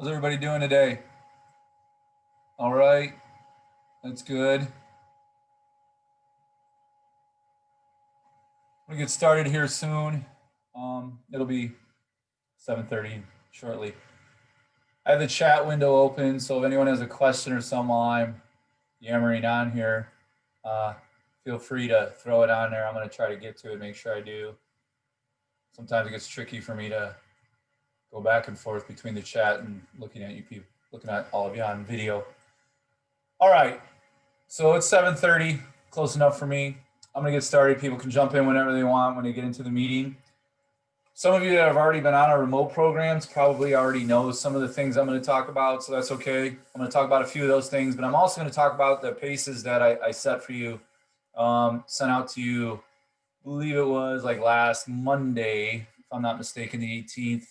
How's everybody doing today? All right, that's good. We'll get started here soon. It'll be 7:30 shortly. I have the chat window open, so if anyone has a question or something while I'm yammering on here, uh, feel free to throw it on there. I'm going to try to get to it, make sure I do. Sometimes it gets tricky for me to go back and forth between the chat and looking at you people, looking at all of you on video. All right, so it's 7:30, close enough for me. I'm gonna get started. People can jump in whenever they want when they get into the meeting. Some of you that have already been on our remote programs probably already know some of the things I'm going to talk about, so that's okay. I'm going to talk about a few of those things, but I'm also going to talk about the paces that I set for you, sent out to you, I believe it was like last Monday, if I'm not mistaken, the 18th.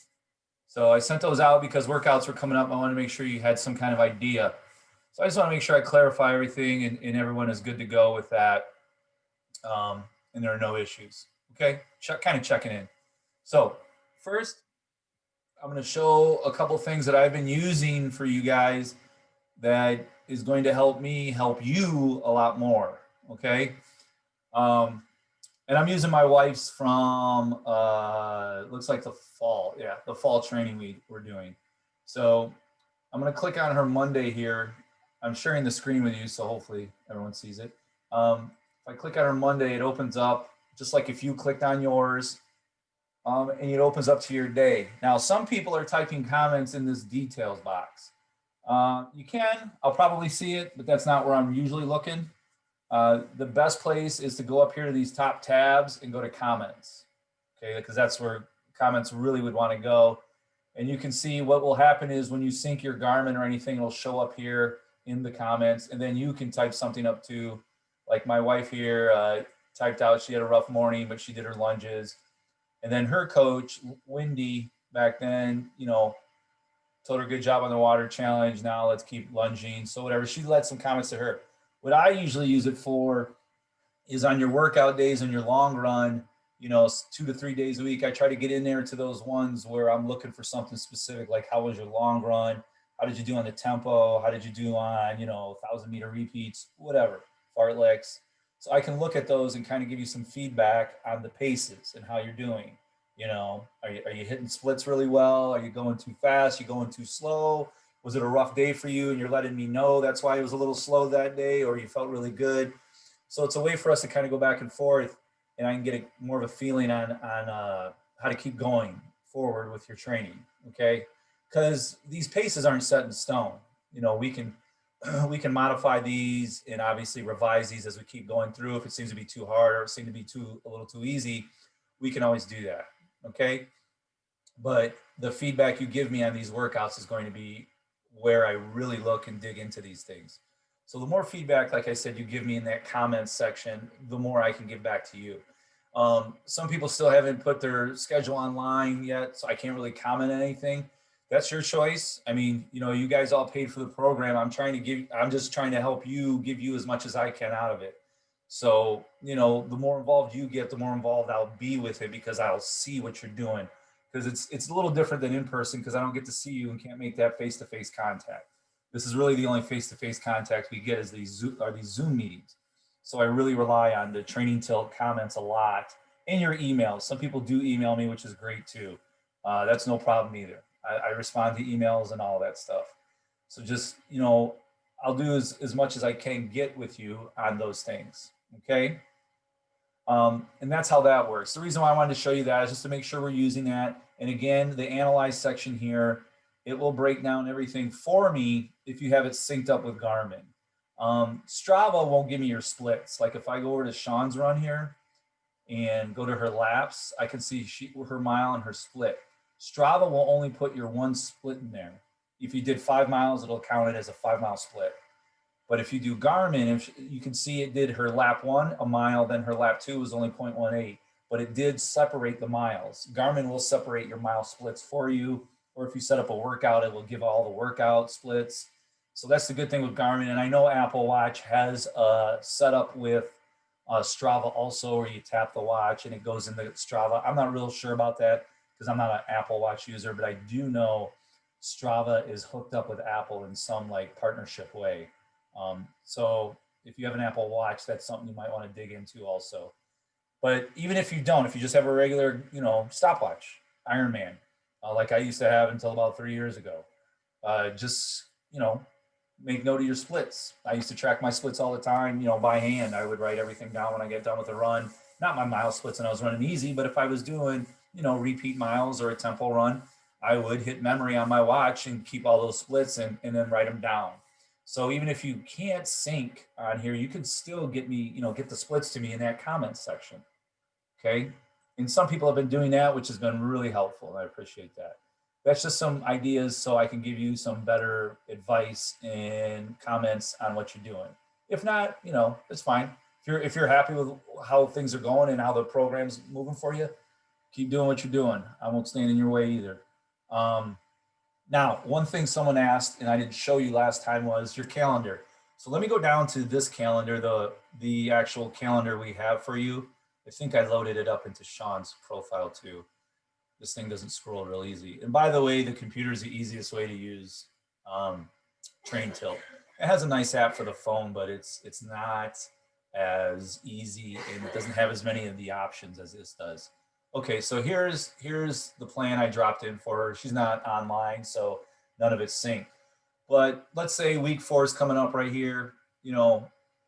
So I sent those out because workouts were coming up. I wanted to make sure you had some kind of idea. So I just want to make sure I clarify everything and everyone is good to go with that, and there are no issues. Okay, kind of checking in. So first, I'm going to show a couple things that I've been using for you guys that is going to help me help you a lot more. Okay. And I'm using my wife's from, looks like the fall. Yeah, the fall training we're doing. So I'm going to click on her Monday here. I'm sharing the screen with you, so hopefully everyone sees it. If I click on her Monday, it opens up just like if you clicked on yours. And it opens up to your day. Now, some people are typing comments in this details box. You can, I'll probably see it, but that's not where I'm usually looking. The best place is to go up here to these top tabs and go to comments, okay? Because that's where comments really would want to go. And you can see what will happen is when you sync your Garmin or anything, it'll show up here in the comments, and then you can type something up too. Like my wife here typed out she had a rough morning, but she did her lunges. And then her coach, Wendy, back then, told her good job on the water challenge. Now let's keep lunging. So whatever, she led some comments to her. What I usually use it for is on your workout days and your long run, 2 to 3 days a week. I try to get in there to those ones where I'm looking for something specific, like how was your long run? How did you do on the tempo? How did you do on, 1,000-meter repeats, whatever, fartleks. So I can look at those and kind of give you some feedback on the paces and how you're doing. Are you hitting splits really well? Are you going too fast? Are you going too slow? Was it a rough day for you and you're letting me know that's why it was a little slow that day, or you felt really good? So it's a way for us to kind of go back and forth, and I can get more of a feeling on how to keep going forward with your training. Okay, because these paces aren't set in stone. We can we can modify these and obviously revise these as we keep going through. If it seems to be too hard or it seems to be a little too easy, we can always do that. Okay, but the feedback you give me on these workouts is going to be where I really look and dig into these things. So the more feedback, like I said, you give me in that comments section, the more I can give back to you. Some people still haven't put their schedule online yet, so I can't really comment on anything. That's your choice. I mean, you guys all paid for the program. I'm just trying to help you, give you as much as I can out of it. So, the more involved you get, the more involved I'll be with it because I'll see what you're doing. Because it's a little different than in person because I don't get to see you and can't make that face-to-face contact. This is really the only face-to-face contact we get is these Zoom meetings. So I really rely on the Training Tilt comments a lot in your emails. Some people do email me, which is great too. That's no problem either. I respond to emails and all that stuff. So just, I'll do as much as I can get with you on those things. Okay. And that's how that works. The reason why I wanted to show you that is just to make sure we're using that. And again, the analyze section here, it will break down everything for me if you have it synced up with Garmin. Strava won't give me your splits. Like if I go over to Sean's run here and go to her laps, I can see her mile and her split. Strava will only put your one split in there. If you did 5 miles, it'll count it as a 5-mile split. But if you do Garmin, you can see it did her lap 1 a mile, then her lap 2 was only 0.18, but it did separate the miles. Garmin will separate your mile splits for you, or if you set up a workout, it will give all the workout splits. So that's the good thing with Garmin. And I know Apple Watch has set up with Strava also, where you tap the watch and it goes into Strava. I'm not real sure about that because I'm not an Apple Watch user, but I do know Strava is hooked up with Apple in some like partnership way. So if you have an Apple Watch, that's something you might want to dig into also. But even if you don't, if you just have a regular, stopwatch, Ironman, like I used to have until about 3 years ago, just, make note of your splits. I used to track my splits all the time, by hand. I would write everything down when I get done with a run. Not my mile splits when I was running easy, but if I was doing, repeat miles or a tempo run, I would hit memory on my watch and keep all those splits and then write them down. So even if you can't sync on here, you can still get me, get the splits to me in that comment section. Okay. And some people have been doing that, which has been really helpful. I appreciate that. That's just some ideas so I can give you some better advice and comments on what you're doing. If not, it's fine. If you're happy with how things are going and how the program's moving for you, keep doing what you're doing. I won't stand in your way either. Now, one thing someone asked, and I didn't show you last time, was your calendar. So let me go down to this calendar, the actual calendar we have for you. I think I loaded it up into Sean's profile too. This thing doesn't scroll real easy. And by the way, the computer is the easiest way to use Train Tilt. It has a nice app for the phone, but it's not as easy and it doesn't have as many of the options as this does. Okay, so here's the plan I dropped in for her. She's not online, so none of it's synced. But let's say week 4 is coming up right here.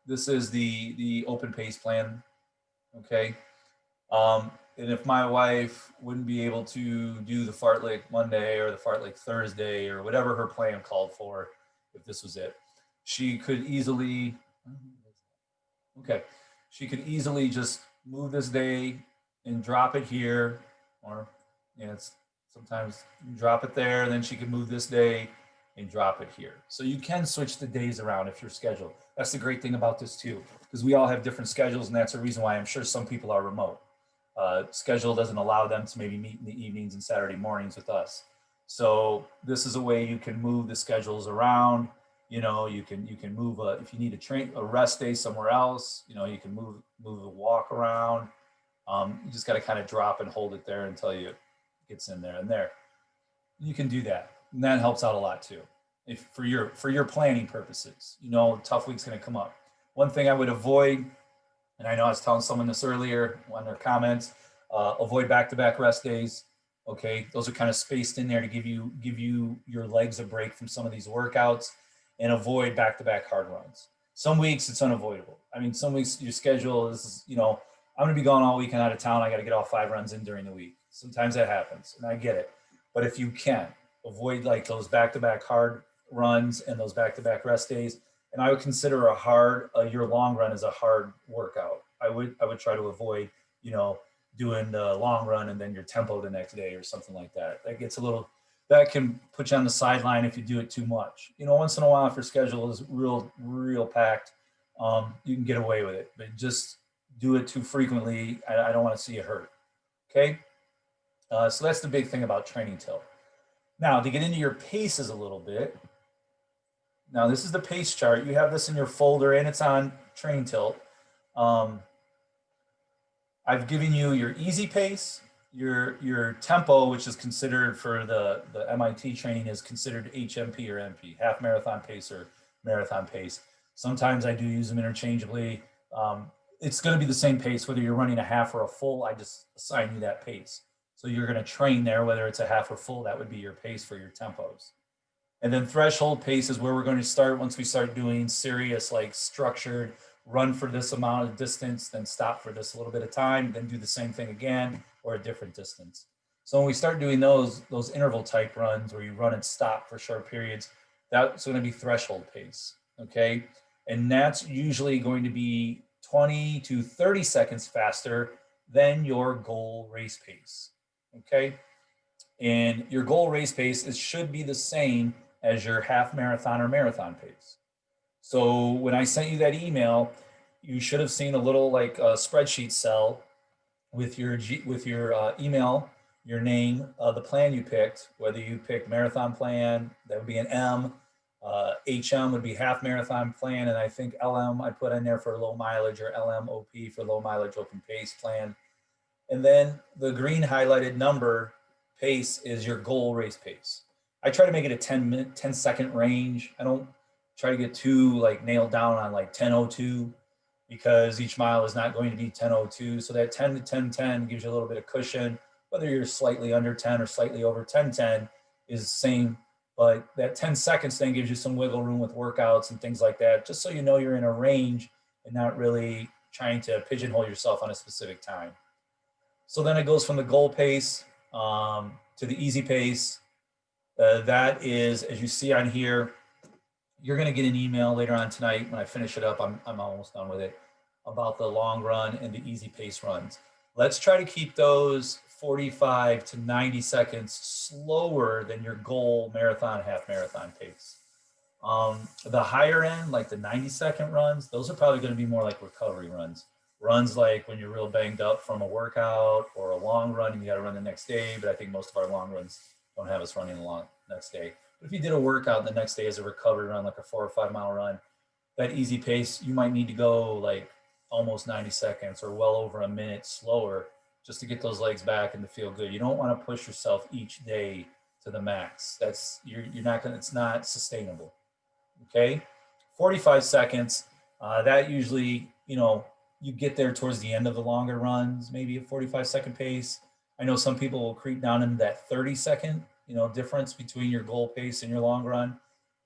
This is the open pace plan. Okay. And if my wife wouldn't be able to do the fartlek Monday or the fartlek Thursday or whatever her plan called for, if this was it, she could easily, she could easily just move this day and drop it here, or it's sometimes drop it there, and then she could move this day and drop it here. So you can switch the days around if you're scheduled. That's the great thing about this too, because we all have different schedules, and that's the reason why I'm sure some people are remote. Schedule doesn't allow them to maybe meet in the evenings and Saturday mornings with us. So this is a way you can move the schedules around. You can move if you need a rest day somewhere else. You can move the walk around. You just got to kind of drop and hold it there until it gets in there and there. You can do that, and that helps out a lot too. If for your planning purposes, tough week's going to come up. One thing I would avoid, and I know I was telling someone this earlier on their comments, avoid back-to-back rest days. Okay, those are kind of spaced in there to give you your legs a break from some of these workouts, and avoid back-to-back hard runs. Some weeks it's unavoidable. I mean, some weeks your schedule is, I'm going to be gone all weekend out of town. I got to get all 5 runs in during the week. Sometimes that happens, and I get it. But if you can, avoid like those back-to-back hard runs and those back-to-back rest days. And I would consider your long run as a hard workout. I would try to avoid, doing the long run and then your tempo the next day or something like that. That can put you on the sideline if you do it too much. Once in a while, if your schedule is real packed, you can get away with it. But just do it too frequently. I don't want to see you hurt. Okay. So that's the big thing about Training Tilt. Now, to get into your paces a little bit. Now, this is the pace chart. You have this in your folder, and it's on Train Tilt. I've given you your easy pace, your tempo, which is considered for the MIT training is considered HMP or MP, half marathon pace or marathon pace. Sometimes I do use them interchangeably. It's going to be the same pace, whether you're running a half or a full. I just assign you that pace. So you're going to train there, whether it's a half or full, that would be your pace for your tempos. And then threshold pace is where we're going to start once we start doing serious, like structured, run for this amount of distance, then stop for this a little bit of time, then do the same thing again or a different distance. So when we start doing those interval type runs where you run and stop for short periods, that's going to be threshold pace, okay? And that's usually going to be 20 to 30 seconds faster than your goal race pace, okay? And your goal race pace should be the same as your half marathon or marathon pace. So when I sent you that email, you should have seen a little like a spreadsheet cell with your email, your name, the plan you picked, whether you picked marathon plan, that would be an M, HM would be half marathon plan, and I think LM I put in there for low mileage, or LMOP for low mileage open pace plan. And then the green highlighted number pace is your goal race pace. I try to make it a 10-second range. I don't try to get too like nailed down on like 10:02 because each mile is not going to be 10:02. So that 10 to 10:10 gives you a little bit of cushion. Whether you're slightly under 10 or slightly over 10:10 is the same. But that 10 seconds then gives you some wiggle room with workouts and things like that, just so you know you're in a range and not really trying to pigeonhole yourself on a specific time. So then it goes from the goal pace to the easy pace. That is, as you see on here, you're going to get an email later on tonight when I finish it up. I'm almost done with it, about the long run and the easy pace runs. Let's try to keep those 45 to 90 seconds slower than your goal marathon, half marathon pace. The higher end, like the 90-second runs, those are probably going to be more like recovery runs. Runs like when you're real banged up from a workout or a long run and you got to run the next day. But I think most of our long runs don't have us running the long next day. But if you did a workout the next day as a recovery run, like a 4 or 5 mile run, that easy pace, you might need to go like almost 90 seconds or well over a minute slower just to get those legs back and to feel good. You don't want to push yourself each day to the max. That's you're not going to, it's not sustainable. Okay. 45 seconds. That usually, you get there towards the end of the longer runs, maybe a 45-second pace. I know some people will creep down into that 30-second, difference between your goal pace and your long run.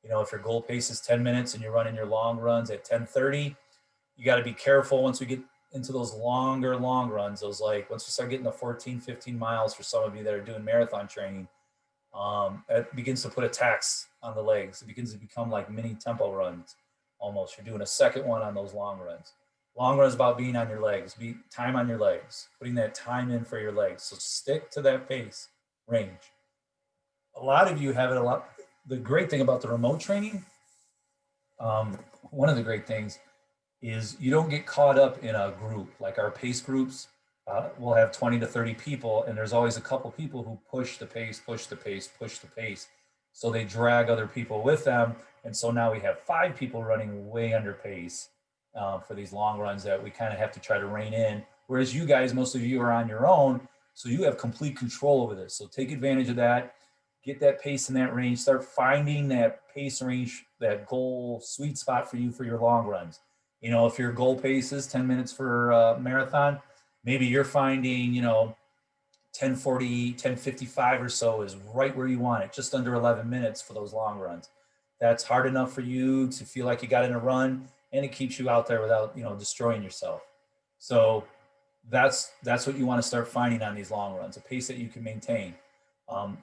If your goal pace is 10 minutes and you're running your long runs at 10:30, you got to be careful once we get into those longer long runs, those like once we start getting to 14, 15 miles for some of you that are doing marathon training, it begins to put a tax on the legs. It begins to become like mini tempo runs almost. You're doing a second one on those long runs. Long run is about being on your legs, time on your legs, putting that time in for your legs. So stick to that pace range. A lot of you have it a lot. The great thing about the remote training, one of the great things is you don't get caught up in a group. Like our pace groups, we'll have 20 to 30 people, and there's always a couple people who push the pace, push the pace, push the pace. So they drag other people with them. And so now we have 5 people running way under pace for these long runs that we kind of have to try to rein in. Whereas you guys, most of you are on your own, so you have complete control over this. So take advantage of that. Get that pace in that range. Start finding that pace range, that goal sweet spot for you for your long runs. If your goal pace is 10 minutes for a marathon, maybe you're finding, 10:40, 10:55 or so is right where you want it, just under 11 minutes for those long runs. That's hard enough for you to feel like you got in a run, and it keeps you out there without, destroying yourself. So that's what you want to start finding on these long runs, a pace that you can maintain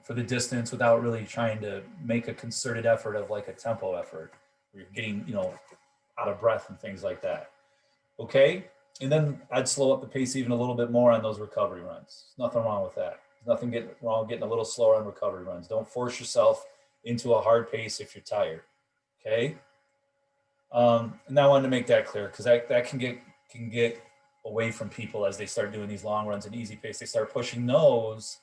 for the distance without really trying to make a concerted effort of like a tempo effort where you're getting, out of breath and things like that. Okay. And then I'd slow up the pace even a little bit more on those recovery runs. There's nothing wrong with that. There's nothing wrong getting a little slower on recovery runs. Don't force yourself into a hard pace if you're tired. Okay. And I wanted to make that clear because that can get away from people as they start doing these long runs and easy pace. They start pushing those,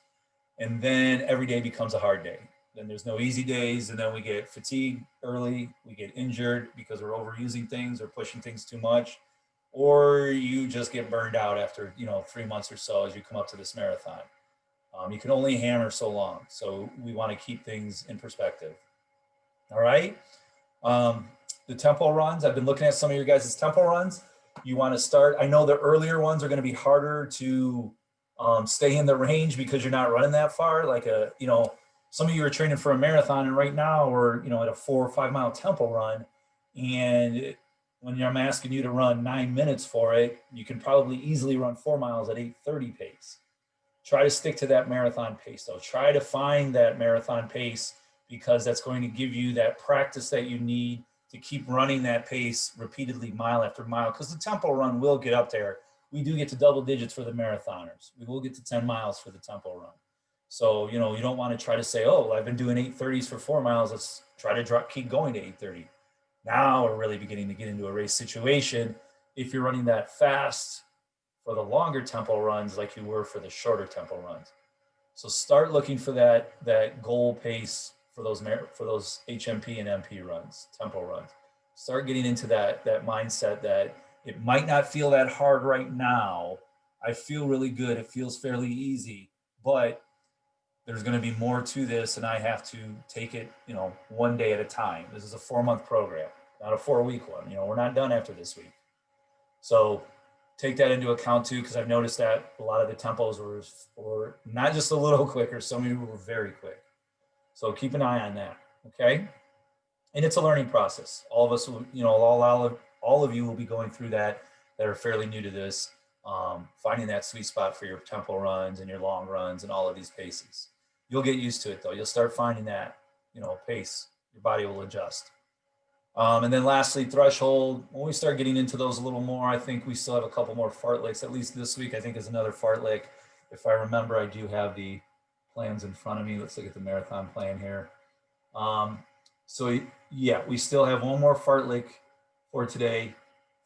and then every day becomes a hard day. Then there's no easy days, and then we get fatigued early. We get injured because we're overusing things or pushing things too much, or you just get burned out after 3 months or so as you come up to this marathon. You can only hammer so long, so we want to keep things in perspective. All right. The tempo runs. I've been looking at some of your guys' tempo runs. You want to start. I know the earlier ones are going to be harder to stay in the range because you're not running that far. Like some of you are training for a marathon, and right now we're at a 4 or 5 mile tempo run, and when I'm asking you to run 9 minutes for it, you can probably easily run 4 miles at 8:30 pace. Try to stick to that marathon pace though. Try to find that marathon pace because that's going to give you that practice that you need to keep running that pace repeatedly mile after mile, because the tempo run will get up there. We do get to double digits for the marathoners. We will get to 10 miles for the tempo run. So, you don't want to try to say, oh, I've been doing 8:30s for 4 miles. Let's try to keep going to 8:30. Now we're really beginning to get into a race situation. If you're running that fast for the longer tempo runs like you were for the shorter tempo runs. So start looking for that goal pace for those HMP and MP runs, tempo runs. Start getting into that mindset that it might not feel that hard right now. I feel really good. It feels fairly easy, but there's going to be more to this, and I have to take it, one day at a time. This is a 4-month program, not a 4-week one. We're not done after this week. So take that into account too, because I've noticed that a lot of the tempos were not just a little quicker, some of you were very quick. So keep an eye on that, okay? And it's a learning process. All of us will, all of you will be going through that are fairly new to this, finding that sweet spot for your tempo runs and your long runs and all of these paces. You'll get used to it though. You'll start finding that, pace, your body will adjust. And then lastly, threshold. When we start getting into those a little more, I think we still have a couple more fartleks. At least this week, I think is another fartlek. If I remember, I do have the plans in front of me. Let's look at the marathon plan here. So yeah, we still have one more fartlek for today.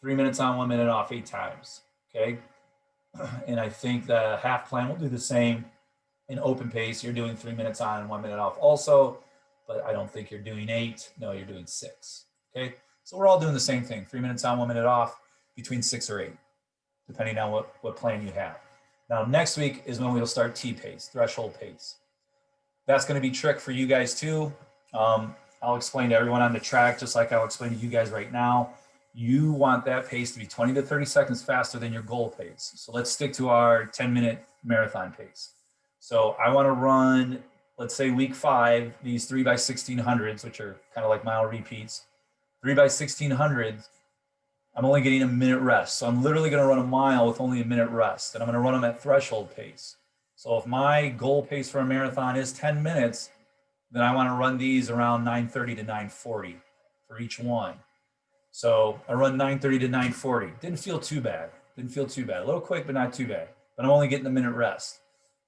3 minutes on, 1 minute off, 8 times. Okay. And I think the half plan will do the same. In open pace, you're doing 3 minutes on and 1 minute off also, but I don't think you're doing 8. No, you're doing 6. Okay. So we're all doing the same thing. 3 minutes on, 1 minute off, between 6 or 8, depending on what plan you have. Now, next week is when we'll start T pace, threshold pace. That's going to be trick for you guys too. I'll explain to everyone on the track, just like I'll explain to you guys right now. You want that pace to be 20 to 30 seconds faster than your goal pace. So let's stick to our 10-minute marathon pace. So I want to run, let's say week 5, these 3x1600s, which are kind of like mile repeats. 3x1600s, I'm only getting a minute rest. So I'm literally going to run a mile with only a minute rest, and I'm going to run them at threshold pace. So if my goal pace for a marathon is 10 minutes, then I want to run these around 9:30 to 9:40 for each one. So I run 9:30 to 9:40. Didn't feel too bad. A little quick, but not too bad. But I'm only getting a minute rest.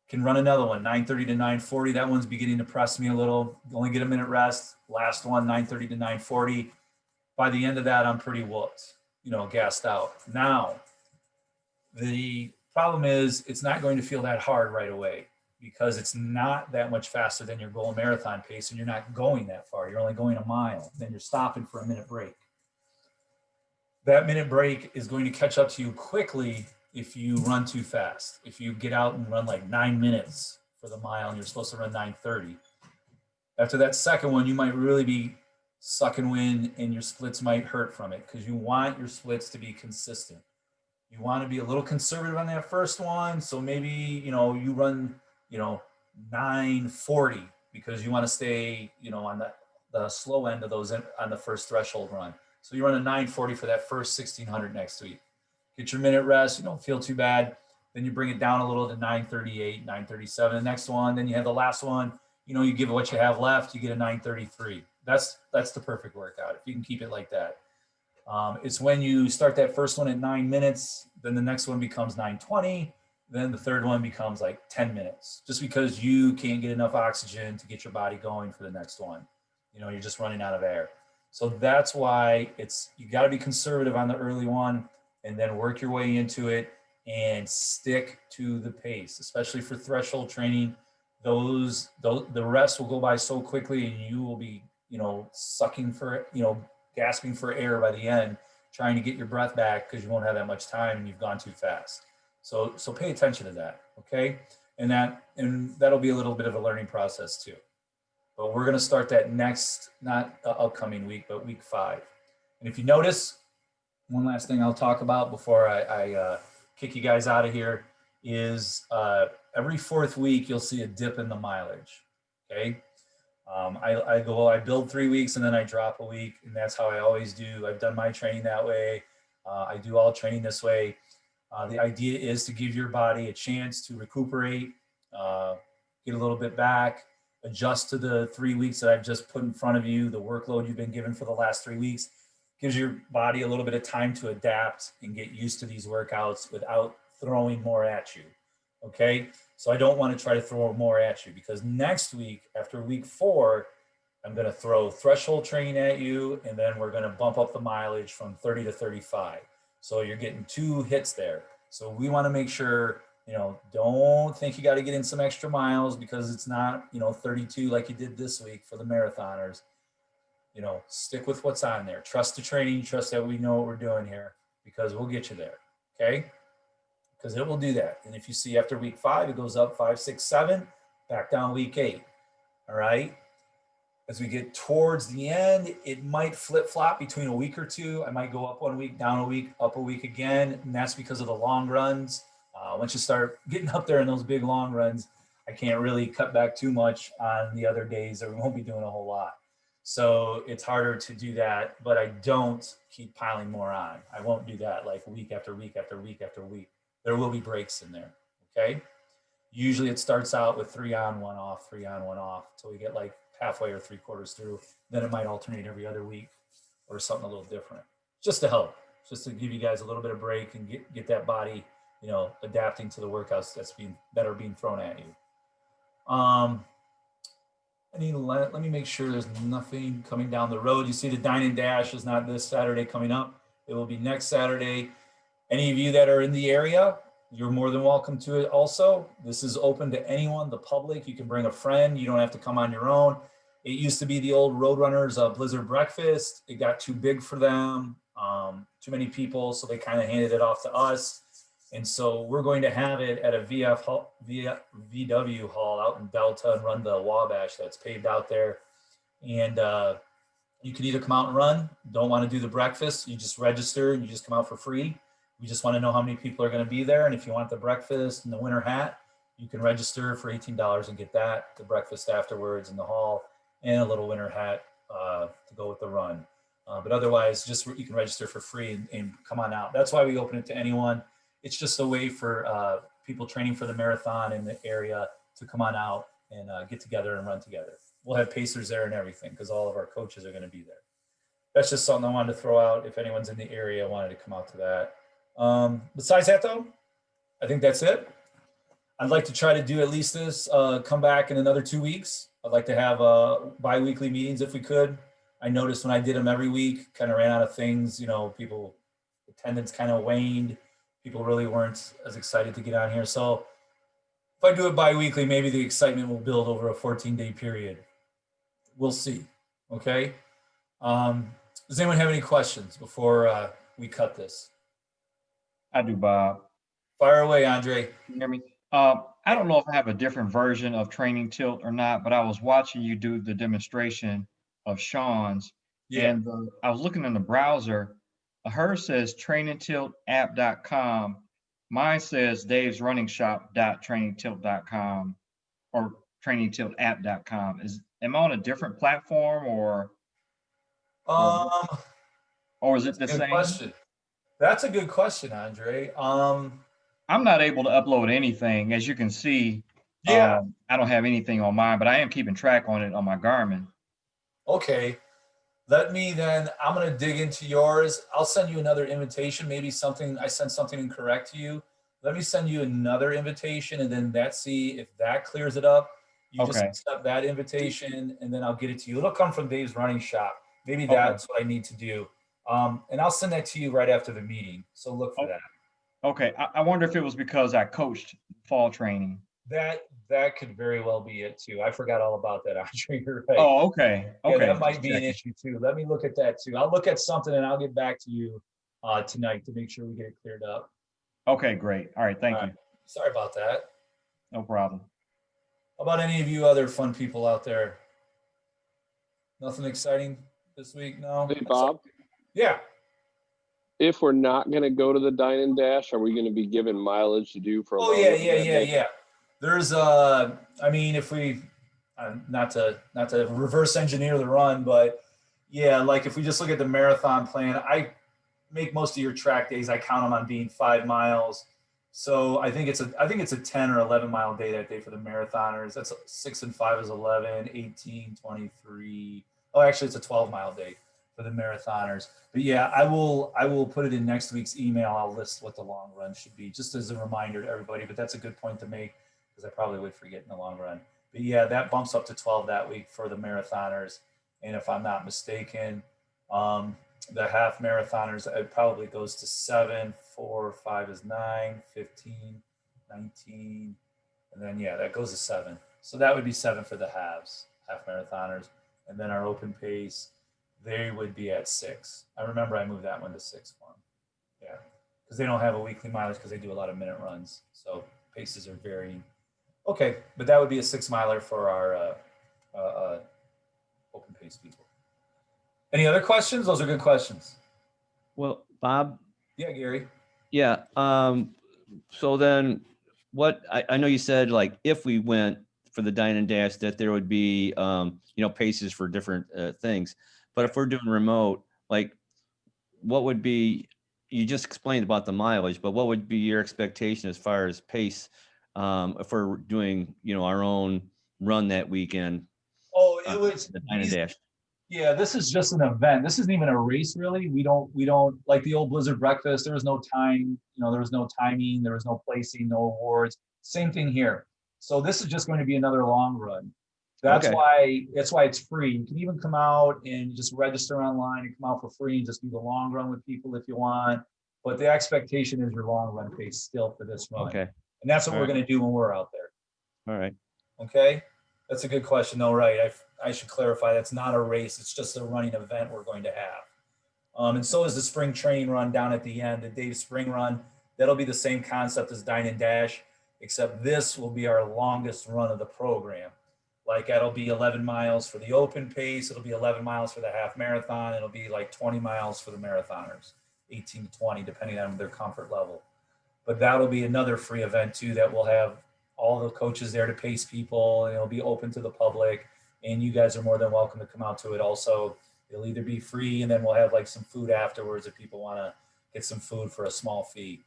Can run another one, 9:30 to 9:40. That one's beginning to press me a little. Only get a minute rest. Last one, 9:30 to 9:40. By the end of that, I'm pretty whooped, gassed out. Now, the problem is it's not going to feel that hard right away because it's not that much faster than your goal marathon pace, and you're not going that far. You're only going a mile. Then you're stopping for a minute break. That minute break is going to catch up to you quickly if you run too fast. If you get out and run like 9 minutes for the mile and you're supposed to run 9:30. After that second one, you might really be sucking wind and your splits might hurt from it because you want your splits to be consistent. You want to be a little conservative on that first one. So maybe, you run, 9:40 because you want to stay, on the slow end of those on the first threshold run. So you run a 9:40 for that first 1600 next week. Get your minute rest. You don't feel too bad. Then you bring it down a little to 9:38, 9:37. The next one, then you have the last one. You give it what you have left. You get a 9:33. That's the perfect workout if you can keep it like that. It's when you start that first one at 9 minutes, then the next one becomes 9:20. Then the third one becomes like 10 minutes, just because you can't get enough oxygen to get your body going for the next one. You're just running out of air. So that's why you got to be conservative on the early one and then work your way into it and stick to the pace, especially for threshold training. The rest will go by so quickly and you will be, sucking for, gasping for air by the end, trying to get your breath back because you won't have that much time and you've gone too fast. So pay attention to that, okay? And that'll be a little bit of a learning process too. But we're going to start that next, not upcoming week, but week 5. And if you notice, one last thing I'll talk about before I kick you guys out of here is every 4th week, you'll see a dip in the mileage, okay? I build 3 weeks and then I drop a week, and that's how I always do. I've done my training that way. I do all training this way. The idea is to give your body a chance to recuperate, get a little bit back, adjust to the 3 weeks that I've just put in front of you, the workload you've been given for the last 3 weeks. Gives your body a little bit of time to adapt and get used to these workouts without throwing more at you, okay? So I don't want to try to throw more at you because next week, after week 4, I'm going to throw threshold training at you, and then we're going to bump up the mileage from 30 to 35. So you're getting 2 hits there. So we want to make sure, don't think you got to get in some extra miles because it's not, 32 like you did this week for the marathoners. Stick with what's on there. Trust the training, trust that we know what we're doing here because we'll get you there, okay? Because it will do that. And if you see after week 5, it goes up 5, 6, 7, back down week 8. All right. As we get towards the end, it might flip flop between a week or two. I might go up 1 week, down a week, up a week again. And that's because of the long runs. Once you start getting up there in those big long runs, I can't really cut back too much on the other days, or we won't be doing a whole lot. So it's harder to do that, but I don't keep piling more on. I won't do that like week after week after week after week. There will be breaks in there. Okay. Usually it starts out with 3 on, 1 off, 3 on, 1 off until we get like halfway or 3/4 through. Then it might alternate every other week or something a little different, just to help, just to give you guys a little bit of break and get that body, adapting to the workouts that are being thrown at you. Let me make sure there's nothing coming down the road. You see the Dine and Dash is not this Saturday coming up. It will be next Saturday. Any of you that are in the area, you're more than welcome to it also. This is open to anyone, the public. You can bring a friend. You don't have to come on your own. It used to be the old Roadrunners Blizzard Breakfast. It got too big for them, too many people, so they kind of handed it off to us. And so we're going to have it at a VW hall out in Delta and run the Wabash that's paved out there. And you can either come out and run, don't want to do the breakfast, you just register and you just come out for free. We just want to know how many people are going to be there. And if you want the breakfast and the winter hat, you can register for $18 and get that, the breakfast afterwards in the hall, and a little winter hat to go with the run. But otherwise, you can register for free and come on out. That's why we open it to anyone. It's just a way for people training for the marathon in the area to come on out and get together and run together. We'll have pacers there and everything because all of our coaches are going to be there. That's just something I wanted to throw out. If anyone's in the area, wanted to come out to that. Besides that, though, I think that's it. I'd like to try to do at least this, come back in another 2 weeks. I'd like to have bi-weekly meetings if we could. I noticed when I did them every week, kind of ran out of things, people, attendance kind of waned. People really weren't as excited to get on here. So if I do it bi-weekly, maybe the excitement will build over a 14-day period. We'll see. Okay. Does anyone have any questions before we cut this? I do, Bob. Fire away, Andre. Can you hear me? I don't know if I have a different version of Training Tilt or not, but I was watching you do the demonstration of Sean's, and I was looking in the browser. Hers says trainingtiltapp.com. Mine says davesrunningshop.trainingtilt.com or trainingtiltapp.com. Am I on a different platform or is it the same? Question. That's a good question, Andre. I'm not able to upload anything, as you can see. I don't have anything on mine, but I am keeping track on it on my Garmin. Okay. I'm going to dig into yours. I'll send you another invitation. Maybe I sent something incorrect to you. Let me send you another invitation and then see if that clears it up. You just accept that invitation and then I'll get it to you. It'll come from Dave's Running Shop. Maybe that's what I need to do. And I'll send that to you right after the meeting. So look for that. Okay. I wonder if it was because I coached fall training. That could very well be it too. I forgot all about that, Andre. You're right. Oh, okay. Yeah, that might be an issue too. Let me look at that too. I'll look at something and I'll get back to you tonight to make sure we get it cleared up. Okay, great. All right, thank you. Sorry about that. No problem. How about any of you other fun people out there? Nothing exciting this week? No? Hey, Bob? Yeah. If we're not going to go to the Dine and Dash, are we going to be given mileage to do for? Yeah. There's if we not to reverse engineer the run, but yeah, like if we just look at the marathon plan, I make most of your track days, I count them on being 5 miles. So I think it's a 10 or 11 mile day that day for the marathoners. That's 6 and 5 is 11, 18, 23. Oh, actually it's a 12 mile day for the marathoners. But yeah, I will put it in next week's email. I'll list what the long run should be just as a reminder to everybody, but that's a good point to make because I probably would forget in the long run. But yeah, that bumps up to 12 that week for the marathoners. And if I'm not mistaken, the half marathoners, it probably goes to 7, 4, 5 is 9, 15, 19. And then, yeah, that goes to 7. So that would be 7 for the half marathoners. And then our open pace, they would be at 6. I remember I moved that one to 6 for them. Yeah, because they don't have a weekly mileage because they do a lot of minute runs. So paces are varying. Okay, but that would be a 6 miler for our open pace people. Any other questions? Those are good questions. Well, Bob, Yeah, Gary. yeah. So then what, I know you said like if we went for the Dine and Dash that there would be, paces for different things. But if we're doing remote, like what would be, you just explained about the mileage, but what would be your expectation as far as pace? If we're doing, our own run that weekend, Oh, it was the Dine and Dash. Yeah, this is just an event. This isn't even a race, really. We don't like the old Blizzard breakfast. There was no time, there was no timing, there was no placing, no awards. Same thing here. So this is just going to be another long run. That's Okay. why it's free. You can even come out and just register online and come out for free and just do the long run with people if you want. But the expectation is your long run pace still for this run. Okay. And that's what All we're right. going to do when we're out there. All right. Okay, that's a good question. No, right. I should clarify. That's not a race. It's just a running event we're going to have. And so is the spring training run down at the end, the Dave Spring Run. That'll be the same concept as Dine and Dash, except this will be our longest run of the program. Like that'll be 11 miles for the open pace. It'll be 11 miles for the half marathon. It'll be like 20 miles for the marathoners, 18 to 20, depending on their comfort level. But that'll be another free event too that will have all the coaches there to pace people, and it'll be open to the public. And you guys are more than welcome to come out to it also. It'll either be free and then we'll have like some food afterwards if people want to get some food for a small fee.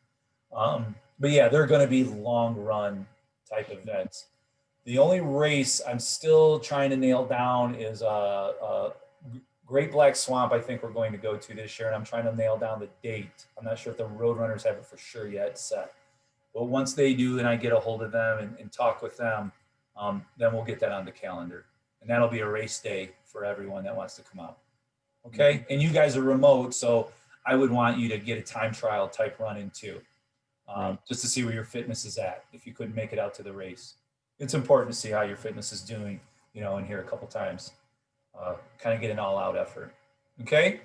But yeah, they're going to be long run type events. The only race I'm still trying to nail down is Great Black Swamp. I think we're going to go to this year, and I'm trying to nail down the date. I'm not sure if the Roadrunners have it for sure yet set. But once they do, and I get a hold of them and talk with them, then we'll get that on the calendar. And that'll be a race day for everyone that wants to come out. Okay. And you guys are remote, so I would want you to get a time trial type run in too, just to see where your fitness is at if you couldn't make it out to the race. It's important to see how your fitness is doing, in here a couple times. Kind of get an all-out effort. Okay.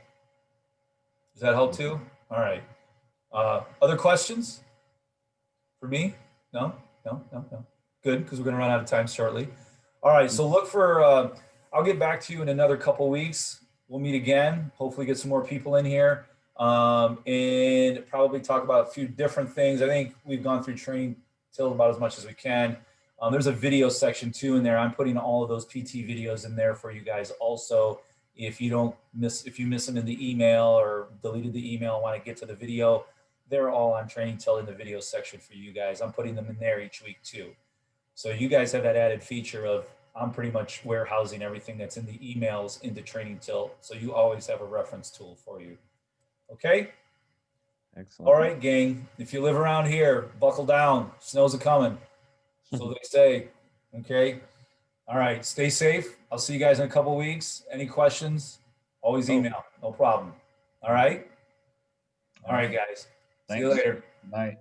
Does that help too? All right. Other questions for me? No. Good, because we're going to run out of time shortly. All right, so look for, I'll get back to you in another couple weeks. We'll meet again, hopefully get some more people in here, and probably talk about a few different things. I think we've gone through training till about as much as we can. There's a video section too in there. I'm putting all of those PT videos in there for you guys also. If you miss them in the email or deleted the email and want to get to the video, they're all on Training Tilt in the video section for you guys. I'm putting them in there each week too. So you guys have that added feature of I'm pretty much warehousing everything that's in the emails into Training Tilt. So you always have a reference tool for you. Okay? Excellent. All right, gang. If you live around here, buckle down. Snow's a-coming. So they say. Okay? All right. Stay safe. I'll see you guys in a couple weeks. Any questions? Always email. No problem. All right? All right, guys. See you Thanks. later. Bye.